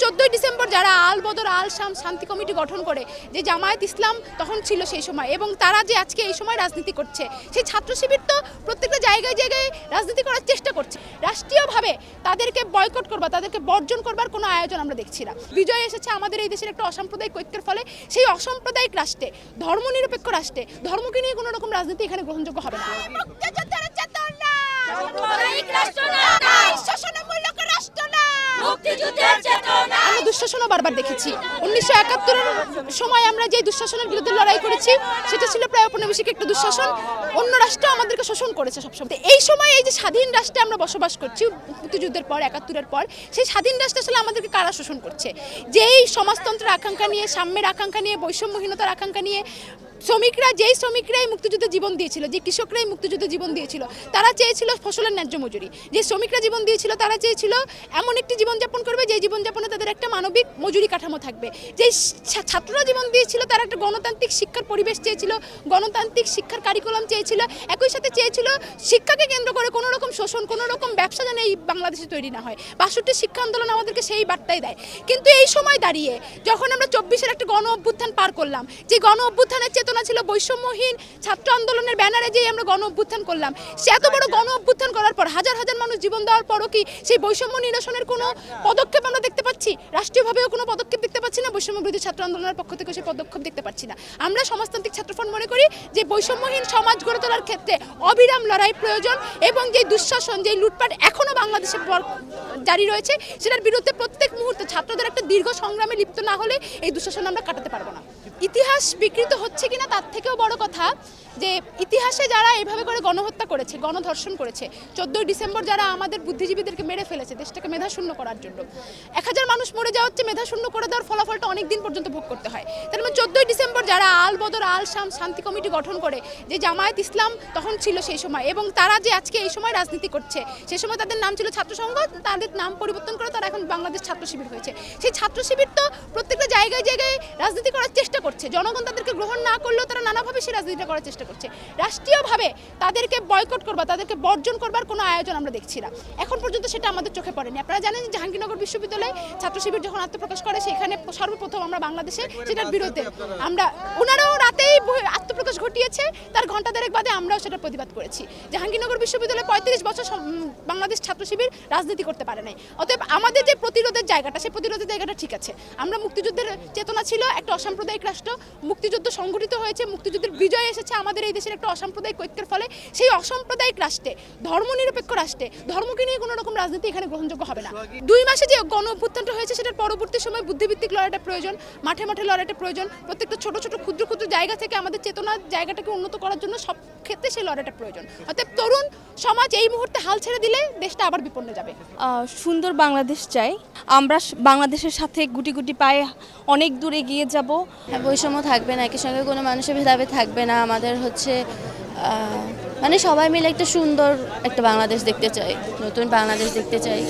14 December যারা আল বদর আল শাম শান্তি কমিটি গঠন করে যে জামায়াত ইসলাম তখন ছিল সেই সময় এবং তারা যে আজকে এই সময় রাজনীতি করছে সেই ছাত্র শিবির তো প্রত্যেকটা জায়গায় জায়গায় রাজনীতি করার চেষ্টা করছে। রাষ্ট্রীয়ভাবে তাদেরকে বয়কট করবা, তাদেরকে বর্জন করবার কোনো আয়োজন আমরা দেখছি না। বিজয় এসেছে আমাদের এই দেশের একটা অসাম্প্রদায়িক ঐক্যের ফলে। সেই অসাম্প্রদায়িক রাষ্ট্রে, ধর্মনিরপেক্ষ রাষ্ট্রে ধর্মকে নিয়ে কোনো রকম রাজনীতি এখানে গ্রহণযোগ্য হবে না। আমরা দুঃশাসনও বারবার দেখেছি। 1971-এর সময় আমরা যে দুঃশাসনের বিরুদ্ধে লড়াই করেছি সেটা ছিল প্রায় ঔপনিবেশিক একটা দুঃশাসন। অন্য রাষ্ট্র আমাদেরকে শোষণ করেছে সবসময়। এই সময় এই যে স্বাধীন রাষ্ট্রে আমরা বসবাস করছি মুক্তিযুদ্ধের পর, 71-এর পর, সেই স্বাধীন রাষ্ট্রে আসলে আমাদেরকে কারা শোষণ করছে? যেই সমাজতন্ত্রের আকাঙ্ক্ষা নিয়ে, সাম্যের আকাঙ্ক্ষা নিয়ে, বৈষম্যহীনতার আকাঙ্ক্ষা নিয়ে যেই শ্রমিকরাই মুক্তিযুদ্ধে জীবন দিয়েছিল, যে কৃষকরাই মুক্তিযুদ্ধে জীবন দিয়েছিল, তারা চেয়েছিল ফসলের ন্যায্য মজুরি। যে শ্রমিকরা জীবন দিয়েছিল তারা চেয়েছিল এমন একটি জীবনযাপন করবে যে জীবনযাপনে তাদের একটা মানবিক মজুরি কাঠামো থাকবে। যেই ছাত্ররা জীবন দিয়েছিল তারা একটা গণতান্ত্রিক শিক্ষার পরিবেশ চেয়েছিল, গণতান্ত্রিক শিক্ষার কারিকুলাম চেয়েছিল, একই সাথে চেয়েছিল শিক্ষাকে কেন্দ্র করে কোনো রকম শোষণ, কোনো রকম ব্যবসা যেন এই বাংলাদেশে তৈরি না হয়। 62 শিক্ষা আন্দোলন আমাদেরকে সেই বার্তাই দেয়। কিন্তু এই সময় দাঁড়িয়ে যখন আমরা 24-এর একটা গণ অভ্যুত্থান পার করলাম, যে গণ অভ্যুত্থানের চেতনা ছিল বৈষম্যহীন ছাত্র আন্দোলনের ব্যানারে যে আমরা গণ অভ্যুত্থান করলাম, সে এত বড় গণ অভ্যুত্থান করার পর হাজার হাজার মানুষ জীবন দেওয়ার পরও কি সেই বৈষম্য নিরসনের কোনো পদক্ষেপ আমরা দেখতে পাচ্ছি? রাষ্ট্রীয়ভাবেও কোনো পদক্ষেপ দেখতে পাচ্ছি না, বৈষম্য বিরোধী ছাত্র আন্দোলনের পক্ষ থেকে সেই পদক্ষেপ দেখতে পাচ্ছি না। আমরা সমাজতান্ত্রিক ছাত্রফ্রন্ট মনে করি যে বৈষম্যহীন সমাজ গড়ে তোলার ক্ষেত্রে অবিরাম লড়াই প্রয়োজন এবং যে দুঃশাসন, যে লুটপাট এখনও বাংলাদেশে জারি রয়েছে, সেটার বিরুদ্ধে প্রত্যেক মুহূর্তে ছাত্রদের একটা দীর্ঘ সংগ্রামে লিপ্ত না হলে এই দুঃশাসন আমরা কাটাতে পারবো না। ইতিহাস বিকৃত হচ্ছে কিনা তার থেকেও বড় কথা যে ইতিহাসে যারা এভাবে করে গণহত্যা করেছে, গণধর্ষণ করেছে, 14 ডিসেম্বর যারা আমাদের বুদ্ধিজীবীদেরকে মেরে ফেলেছে দেশটাকে মেধাশূন্য করার জন্য, 1000 মানুষ মরে যাওয়া হচ্ছে, মেধাশূন্য করে দেওয়ার ফলাফলটা অনেক দিন পর্যন্ত ভোগ করতে হয়। তার মানে 14 ডিসেম্বর যারা আল বদর আল শাম শান্তি কমিটি গঠন করে যে জামায়াত ইসলাম তখন ছিল সেই সময় এবং তারা যে আজকে এই সময় রাজনীতি করছে, সেই সময় তাদের নাম ছিল ছাত্র সংঘ, তাদের নাম পরিবর্তন করে তারা এখন বাংলাদেশ ছাত্র শিবির হয়েছে। সেই ছাত্র শিবির তো প্রত্যেকটা জায়গায় জায়গায় রাজনীতি করার চেষ্টা করছে। জনগণ তাদেরকে গ্রহণ না করলেও তারা নানাভাবে সেই রাজনীতিটা করার চেষ্টা করছে। রাষ্ট্রীয়ভাবে তাদেরকে বয়কট করবা, তাদেরকে বর্জন করবার কোনো আয়োজন আমরা দেখছি না। এখন পর্যন্ত সেটা আমাদের চোখে পড়েনি। আপনারা জানেন যে জাহাঙ্গীরনগর বিশ্ববিদ্যালয়ে ছাত্র শিবির যখন আত্মপ্রকাশ করে সেখানে সর্বপ্রথম আমরা বাংলাদেশে সেটার বিরুদ্ধে ওনারাও রাতেই আত্মপ্রকাশ ঘটিয়েছে, তার ঘণ্টা দেড়েক বাদে আমরাও সেটা প্রতিবাদ করেছি। জাহাঙ্গীরনগর বিশ্ববিদ্যালয়ে 35 বছর বাংলাদেশ ছাত্র শিবির রাজনীতি করতে পারে নাই। অতএব আমাদের যে প্রতিরোধের জায়গাটা, সেই প্রতিরোধের জায়গাটা ঠিক আছে। আমরা মুক্তিযুদ্ধের চেতনা ছিল একটা অসাম্প্রদায়িক রাষ্ট্র, মুক্তিযুদ্ধ সংগঠিত হয়েছে, মুক্তিযুদ্ধের বিজয় এসেছে আমাদের এই দেশের একটা অসাম্প্রদায়িক ঐক্যের ফলে। সেই অসাম্প্রদায়িক রাষ্ট্রে, ধর্মনিরপেক্ষ রাষ্ট্রে ধর্মকে নিয়ে কোনো রকম রাজনীতি এখানে গ্রহণযোগ্য হবে না। 2 মাসে যে গণ অভ্যুত্থানটা হয়েছে সেটার পরবর্তী সময় বুদ্ধিভিত্তিক লড়াইটা প্রয়োজন, মাঠে মাঠে লড়াইটা প্রয়োজন। প্রত্যেকটা ছোট ছোট ক্ষুদ্র ক্ষুদ্র জায়গা থেকে আমাদের চেতনার জায়গাটাকে উন্নত করার জন্য সব ক্ষেত্রে সেই লড়াইটা প্রয়োজন। অতএব তরুণ সমাজ এই মুহূর্তে হাল ছেড়ে দিলে দেশটা আবার বিপন্নে যাবে। সুন্দর বাংলাদেশ চাই, আমরা বাংলাদেশের সাথে গুটি গুটি পায়ে অনেক দূরে এগিয়ে যাব। বৈষম্য থাকবে না, একই সঙ্গে কোনো মানুষের ভেদাভেদ থাকবে না। আমাদের মানে সবাই মিলে একটা সুন্দর একটা বাংলাদেশ দেখতে চাই, নতুন বাংলাদেশ দেখতে চাই।